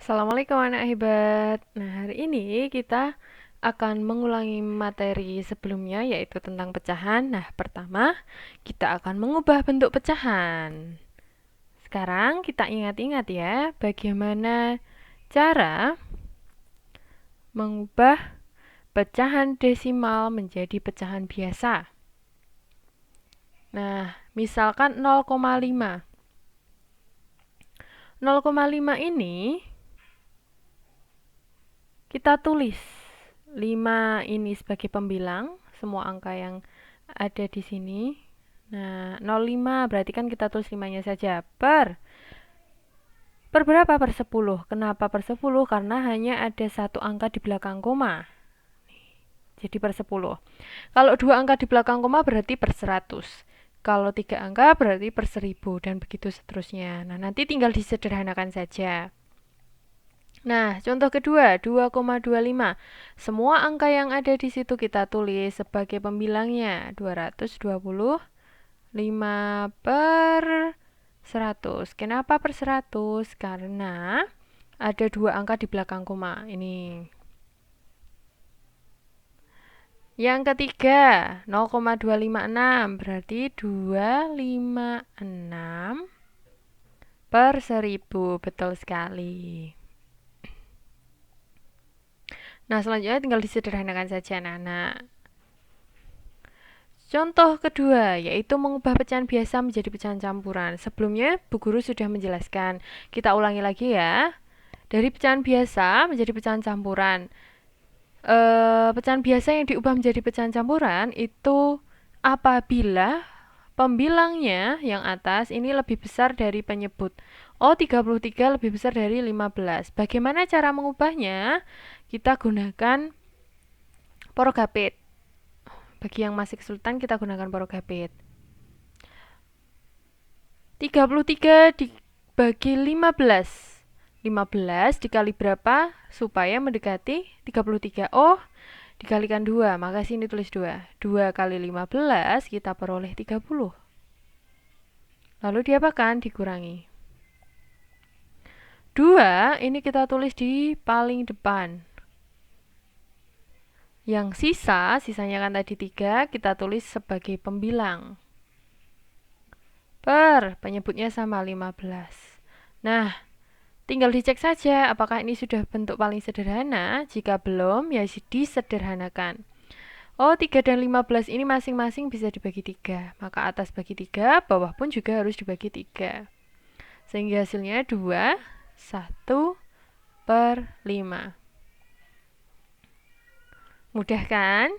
Assalamualaikum anak hebat. Nah, hari ini kita akan mengulangi materi sebelumnya yaitu tentang pecahan. Nah, pertama kita akan mengubah bentuk pecahan. Sekarang kita ingat-ingat ya, bagaimana cara mengubah pecahan desimal menjadi pecahan biasa. Nah, misalkan 0,5. 0,5 ini kita tulis 5 ini sebagai pembilang, semua angka yang ada di sini. Nah, 0,5 berarti kan kita tulis 5-nya saja. Per berapa? Per 10. Kenapa per 10? Karena hanya ada satu angka di belakang koma. Jadi per 10. Kalau dua angka di belakang koma berarti per 100. Kalau tiga angka berarti per 1000 dan begitu seterusnya. Nah, nanti tinggal disederhanakan saja. Nah, contoh kedua, 2,25. Semua angka yang ada di situ kita tulis sebagai pembilangnya. 225 per 100. Kenapa per 100? Karena ada dua angka di belakang koma. Ini. Yang ketiga, 0,256. Berarti 256 per 1000. Betul sekali. Nah, selanjutnya tinggal disederhanakan saja, anak-anak. Contoh kedua, yaitu mengubah pecahan biasa menjadi pecahan campuran. Sebelumnya, Bu Guru sudah menjelaskan. Kita ulangi lagi ya. Dari pecahan biasa menjadi pecahan campuran. Pecahan biasa yang diubah menjadi pecahan campuran itu apabila pembilangnya yang atas ini lebih besar dari penyebut. Oh, 33 lebih besar dari 15. Bagaimana cara mengubahnya? Kita gunakan porogapit. Bagi yang masih kesulitan, kita gunakan porogapit. 33 dibagi 15. 15 dikali berapa supaya mendekati 33? Oh, dikalikan 2, maka sini tulis 2. 2 kali 15 kita peroleh 30. Lalu diapakan? Dikurangi. 2 ini kita tulis di paling depan. Yang sisanya kan tadi 3, kita tulis sebagai pembilang. Per, penyebutnya sama 15. Nah, tinggal dicek saja apakah ini sudah bentuk paling sederhana. Jika belum, ya disederhanakan. Oh, 3 dan 15 ini masing-masing bisa dibagi 3. Maka atas bagi 3, bawah pun juga harus dibagi 3. Sehingga hasilnya 2, 1 per 5. Mudah kan?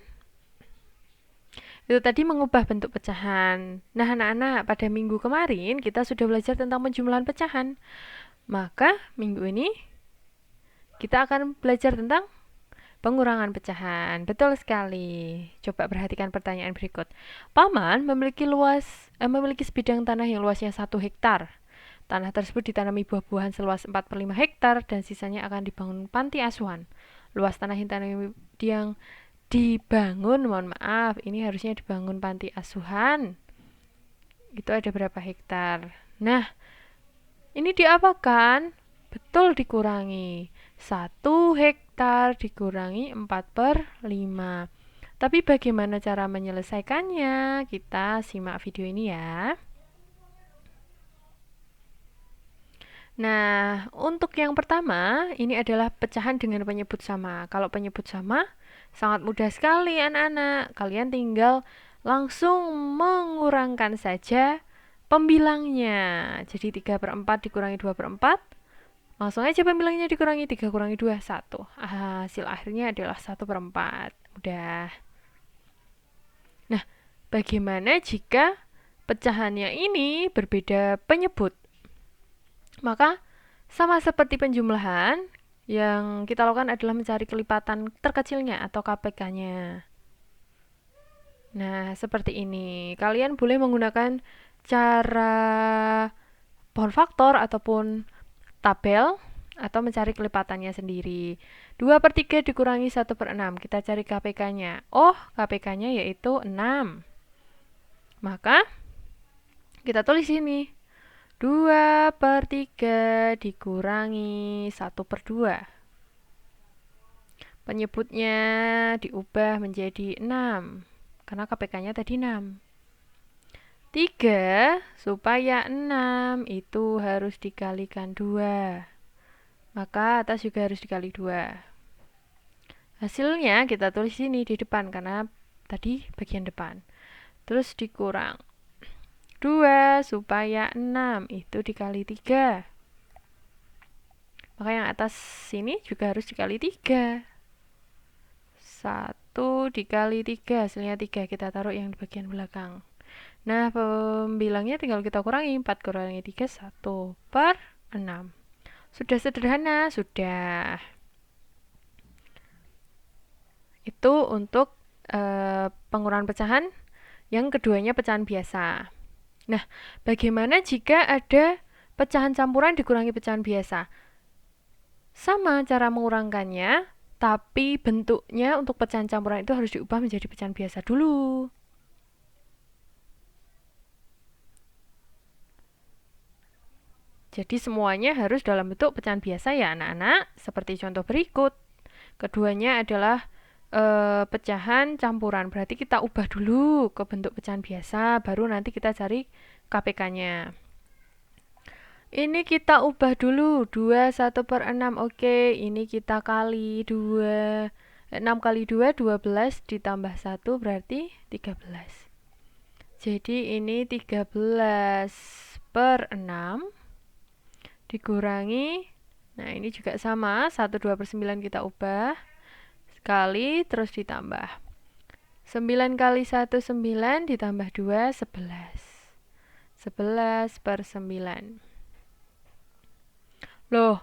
Itu tadi mengubah bentuk pecahan. Nah, anak-anak, pada minggu kemarin kita sudah belajar tentang penjumlahan pecahan. Maka minggu ini kita akan belajar tentang pengurangan pecahan. Betul sekali. Coba perhatikan pertanyaan berikut. Paman memiliki sebidang tanah yang luasnya 1 hektar. Tanah tersebut ditanami buah-buahan seluas 4/5 hektar dan sisanya akan dibangun panti asuhan. Luas tanah yang dibangun, mohon maaf, ini harusnya dibangun panti asuhan. Itu ada berapa hektar? Nah, ini diapakan? Betul, dikurangi. 1 hektar dikurangi 4/5. Tapi bagaimana cara menyelesaikannya? Kita simak video ini ya. Nah, untuk yang pertama, ini adalah pecahan dengan penyebut sama. Kalau penyebut sama, sangat mudah sekali anak-anak. Kalian tinggal langsung mengurangkan saja pembilangnya. Jadi 3/4 dikurangi 2/4. Langsung aja pembilangnya dikurangi 3 kurangi 2, 1. Hasil akhirnya adalah 1/4. Mudah. Nah, bagaimana jika pecahannya ini berbeda penyebut? Maka sama seperti penjumlahan, yang kita lakukan adalah mencari kelipatan terkecilnya atau KPK-nya. Nah, seperti ini. Kalian boleh menggunakan cara pohon faktor ataupun tabel atau mencari kelipatannya sendiri. 2/3 dikurangi 1/6. Kita cari KPK-nya. Oh, KPK-nya yaitu 6. Maka kita tulis ini. 2/3 dikurangi 1/2. Penyebutnya diubah menjadi 6, karena KPK-nya tadi 6. 3 supaya 6 itu harus dikalikan 2. Maka atas juga harus dikali 2. Hasilnya kita tulis sini di depan karena tadi bagian depan. Terus dikurang 2 supaya 6 itu dikali 3. Maka yang atas sini juga harus dikali 3. 1 dikali 3, hasilnya 3. Kita taruh yang di bagian belakang. Nah, pembilangnya tinggal kita kurangi. 4 kurangi 3, 1/6. Sudah sederhana? Sudah. Itu untuk pengurangan pecahan. Yang keduanya pecahan biasa. Nah, bagaimana jika ada pecahan campuran dikurangi pecahan biasa? Sama cara mengurangkannya, tapi bentuknya untuk pecahan campuran itu harus diubah menjadi pecahan biasa dulu. Jadi semuanya harus dalam bentuk pecahan biasa ya anak-anak, seperti contoh berikut. Keduanya adalah pecahan campuran, berarti kita ubah dulu ke bentuk pecahan biasa, baru nanti kita cari KPK-nya. Ini kita ubah dulu, 2 1/6, oke, ini kita kali 2, 6 kali 2, 12, ditambah 1 berarti 13. Jadi ini 13/6 dikurangi, nah ini juga sama, 1/2/9 kita ubah, kali terus ditambah. 9 kali 1, 9, ditambah 2, 11. 11/9. Loh,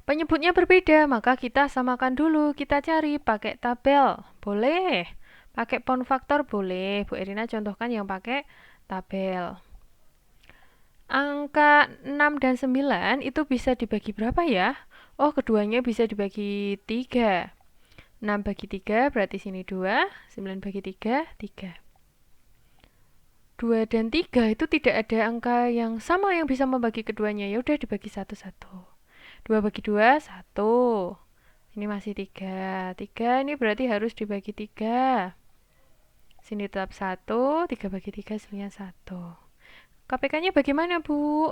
penyebutnya berbeda, maka kita samakan dulu, kita cari pakai tabel, boleh. Pakai pound faktor boleh, Bu Erina contohkan yang pakai tabel. Angka 6 dan 9 itu bisa dibagi berapa ya? Oh, keduanya bisa dibagi 3. 6 bagi 3 berarti sini 2, 9 bagi 3, 3. 2 dan 3 itu tidak ada angka yang sama yang bisa membagi keduanya. Ya udah dibagi satu-satu. 2 bagi 2, 1. Ini masih 3. 3 ini berarti harus dibagi 3. Sini tetap 1, 3 bagi 3 hasilnya 1. KPK-nya bagaimana, Bu?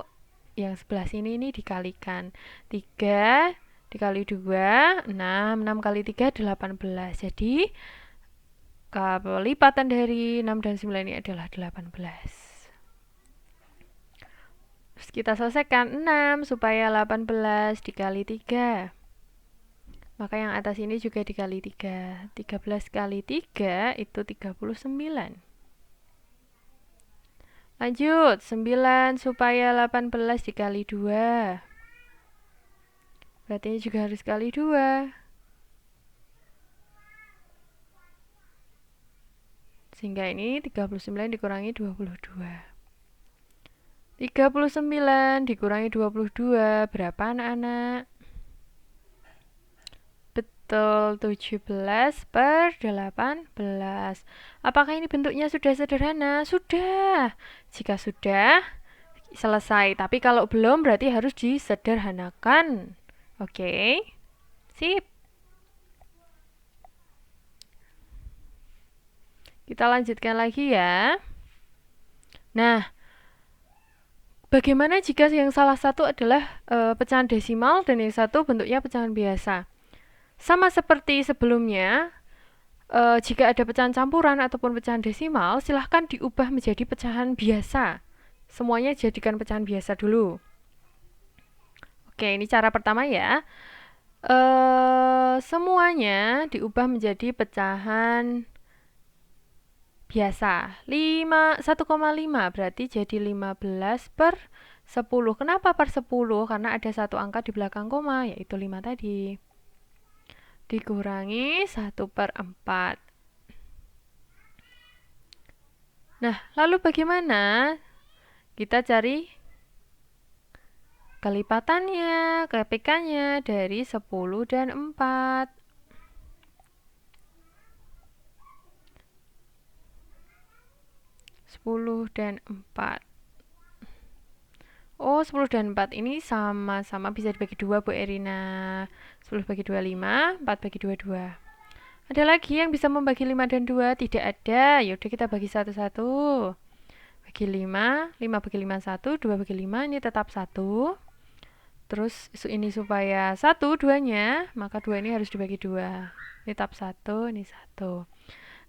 Yang sebelah sini ini dikalikan. 3 dikali 2, 6. 6 kali 3, 18. Jadi, kelipatan dari 6 dan 9 ini adalah 18. Terus kita selesaikan 6 supaya 18 dikali 3. Maka yang atas ini juga dikali 3. 13 kali 3 itu 39. Lanjut, 9 supaya 18 dikali 2. Berarti ini juga harus kali 2. Sehingga ini 39 dikurangi 22. 39 dikurangi 22, berapa anak-anak? Betul, 17/18. Apakah ini bentuknya sudah sederhana? Sudah. Jika sudah, selesai. Tapi kalau belum, berarti harus disederhanakan. Oke, sip. Kita lanjutkan lagi ya. Nah, bagaimana jika yang salah satu adalah pecahan desimal dan yang satu bentuknya pecahan biasa? Sama seperti sebelumnya, jika ada pecahan campuran ataupun pecahan desimal, silahkan diubah menjadi pecahan biasa. Semuanya jadikan pecahan biasa dulu. Oke, ini cara pertama ya. Semuanya diubah menjadi pecahan biasa. 1,5 berarti jadi 15/10. Kenapa per 10? Karena ada satu angka di belakang koma, yaitu 5 tadi. Dikurangi 1/4. Nah, lalu bagaimana? Kita cari kelipatannya, KPK-nya dari 10 dan 4. 10 dan 4. Oh, 10 dan 4 ini sama-sama bisa dibagi 2, Bu Erina. 10 bagi 2, 5. 4 bagi 2, 2. Ada lagi yang bisa membagi 5 dan 2? Tidak ada. Yaudah kita bagi satu-satu. Bagi 5. 5 bagi 5, 1. 2 bagi 5, ini tetap 1. Terus ini supaya 1, 2-nya, maka 2 ini harus dibagi 2. Ini tetap 1, ini 1.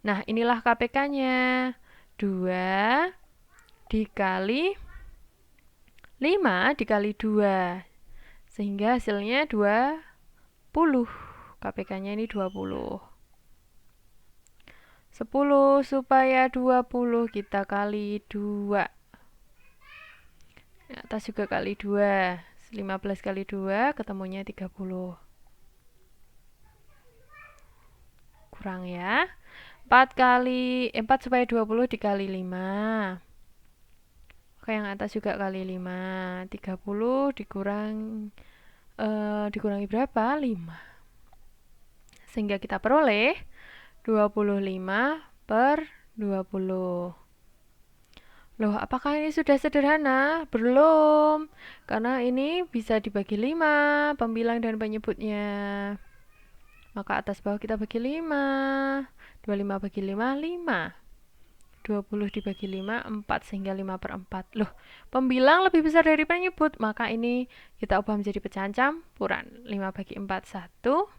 Nah, inilah KPK-nya. 2 dikali 5 dikali 2. Sehingga hasilnya 20. KPK-nya ini 20. 10 supaya 20 kita kali 2. Atas juga kali 2. 15 kali 2 ketemunya 30. Kurang ya. 4 supaya 20 dikali 5. Oke, yang atas juga kali 5. 30 dikurangi berapa? 5. Sehingga kita peroleh 25 per 20. Loh, apakah ini sudah sederhana? Belum. Karena ini bisa dibagi 5, pembilang dan penyebutnya. Maka atas bawah kita bagi 5. 25 bagi 5, 5. 20 dibagi 5, 4, sehingga 5 per 4. Loh, pembilang lebih besar dari penyebut. Maka ini kita ubah menjadi pecahan campuran. 5 bagi 4, 1.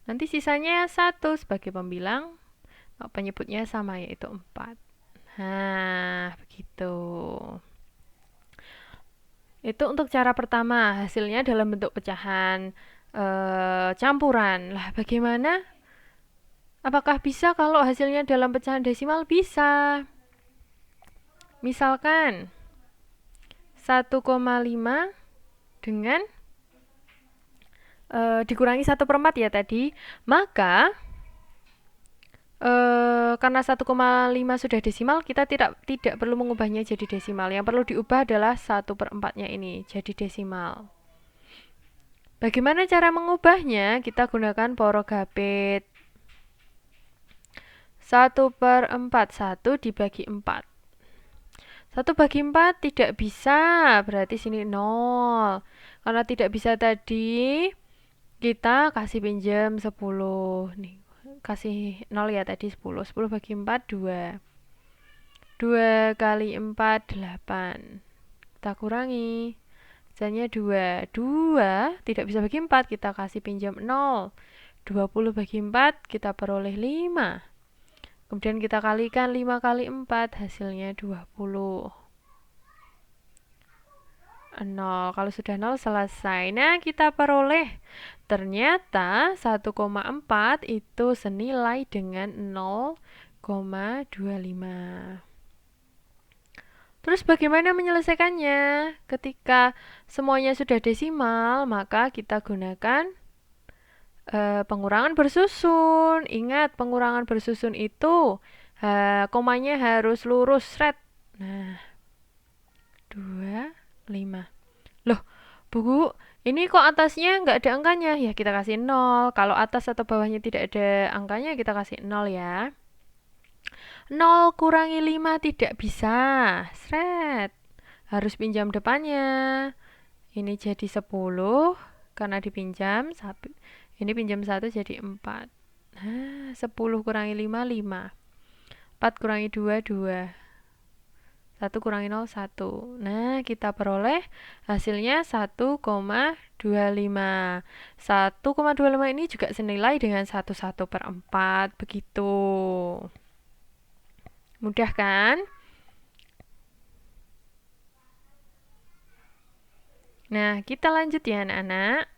Nanti sisanya 1 sebagai pembilang. Penyebutnya sama, yaitu 4. Nah, begitu. Itu untuk cara pertama, hasilnya dalam bentuk pecahan campuran. Lah, bagaimana? Apakah bisa kalau hasilnya dalam pecahan desimal? Bisa. Misalkan 1,5 dengan dikurangi 1/4 ya tadi. Maka karena 1,5 sudah desimal, kita tidak perlu mengubahnya jadi desimal. Yang perlu diubah adalah 1/4-nya ini jadi desimal. Bagaimana cara mengubahnya? Kita gunakan porogapit. 1/4, 1 dibagi 4. 1 bagi 4 tidak bisa, berarti sini 0. Karena tidak bisa tadi, kita kasih pinjam 10. Nih, kasih 0 ya tadi 10. 10 bagi 4, 2. 2 kali 4, 8. Kita kurangi. Hasilnya 2. 2 tidak bisa bagi 4, kita kasih pinjam 0. 20 bagi 4, kita peroleh 5. Kemudian kita kalikan 5 kali 4, hasilnya 20. 0. Kalau sudah 0, selesai. Nah, kita peroleh. Ternyata 1,4 itu senilai dengan 0,25. Terus bagaimana menyelesaikannya? Ketika semuanya sudah desimal, maka kita gunakan pengurangan bersusun. Ingat, pengurangan bersusun itu komanya harus lurus, red. Nah, 2, 5. Loh, Bu, ini kok atasnya nggak ada angkanya? Ya, kita kasih 0. Kalau atas atau bawahnya tidak ada angkanya, kita kasih 0 ya. 0 kurangi 5 tidak bisa. Sret. Harus pinjam depannya. Ini jadi 10 karena dipinjam. Ini pinjam 1 jadi 4. Nah, 10 kurangi 5, 5. 4 kurangi 2, 2. 1 kurangi 0, 1. Nah, kita peroleh hasilnya 1,25. 1,25 ini juga senilai dengan 1/4. Begitu. Mudah kan? Nah, kita lanjut ya anak-anak.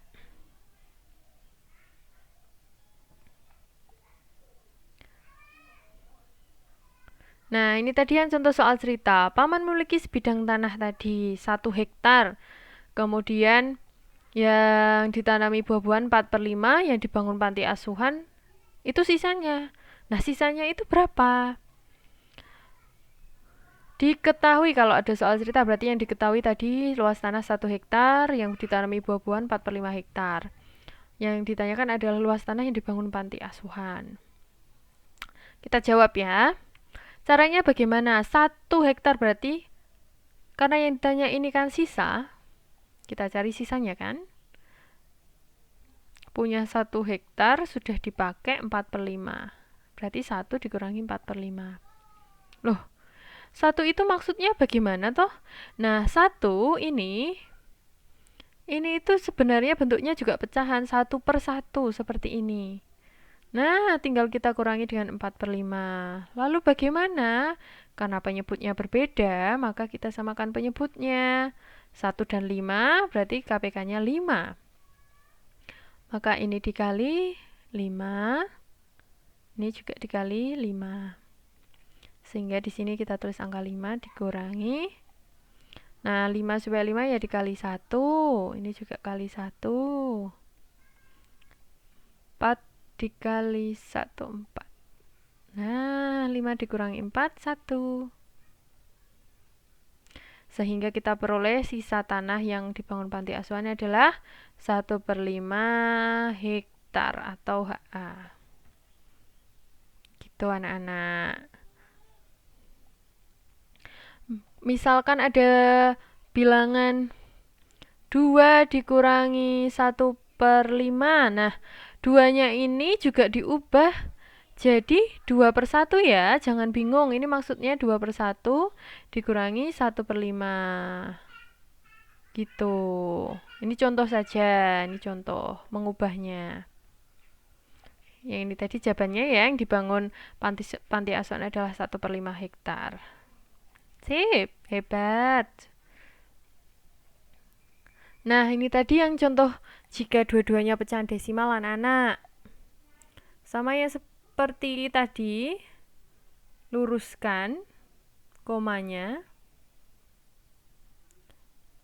Nah, ini tadi yang contoh soal cerita. Paman memiliki sebidang tanah tadi 1 hektar. Kemudian yang ditanami buah-buahan 4/5, yang dibangun panti asuhan, itu sisanya. Nah, sisanya itu berapa? Diketahui kalau ada soal cerita, berarti yang diketahui tadi luas tanah 1 hektar, yang ditanami buah-buahan 4/5 hektar. Yang ditanyakan adalah luas tanah yang dibangun panti asuhan. Kita jawab ya. Caranya bagaimana? 1 hektar berarti Karena yang ditanya ini kan sisa, kita cari sisanya kan. Punya 1 hektar sudah dipakai 4/5. Berarti 1 dikurangi 4/5. Loh, 1 itu maksudnya bagaimana toh? Nah, 1 ini itu sebenarnya bentuknya juga pecahan 1/1 seperti ini. Nah, tinggal kita kurangi dengan 4/5. Lalu bagaimana? Karena penyebutnya berbeda, maka kita samakan penyebutnya. 1 dan 5 berarti KPK-nya 5. Maka ini dikali 5, ini juga dikali 5. Sehingga di sini kita tulis angka 5 dikurangi. Nah, 5 supaya 5 ya dikali 1. Ini juga kali 1. 4 dikali 1, 4. Nah, 5 dikurangi 4, 1. Sehingga kita peroleh sisa tanah yang dibangun panti asuhan adalah 1/5 hektar atau HA. Gitu anak-anak. Misalkan ada bilangan 2 dikurangi 1/5. Nah, 2-nya ini juga diubah jadi 2/1 ya. Jangan bingung, ini maksudnya 2/1 dikurangi 1/5. Gitu. Ini contoh saja, ini contoh mengubahnya. Yang ini tadi jawabannya ya, yang dibangun panti asuhan adalah 1/5 hektar. Sip, hebat. Nah, ini tadi yang contoh jika dua-duanya pecahan desimal anak-anak. Sama ya seperti tadi, luruskan komanya.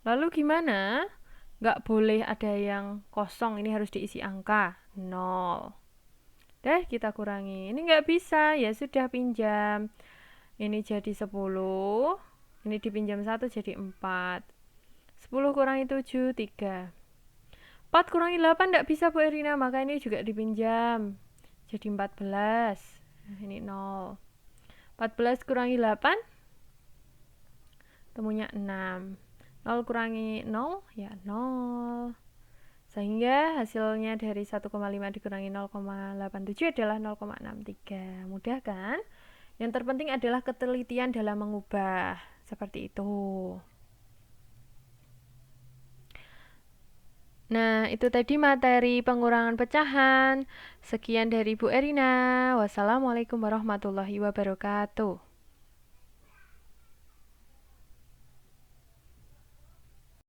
Lalu gimana? Nggak boleh ada yang kosong, ini harus diisi angka 0. Dah, kita kurangi. Ini nggak bisa, ya sudah pinjam. Ini jadi 10, ini dipinjam 1 jadi 4. 10 kurangi 7, 3. 4 kurangi 8 nggak bisa Bu Erina, maka ini juga dipinjam. Jadi 14. Nah, ini 0. 14 kurangi 8, temunya 6. 0 kurangi 0, ya 0. Sehingga hasilnya dari 1,5 dikurangi 0,87 adalah 0,63. Mudah kan? Yang terpenting adalah ketelitian dalam mengubah. Seperti itu. Nah, itu tadi materi pengurangan pecahan. Sekian dari Bu Erina. Wassalamualaikum warahmatullahi wabarakatuh.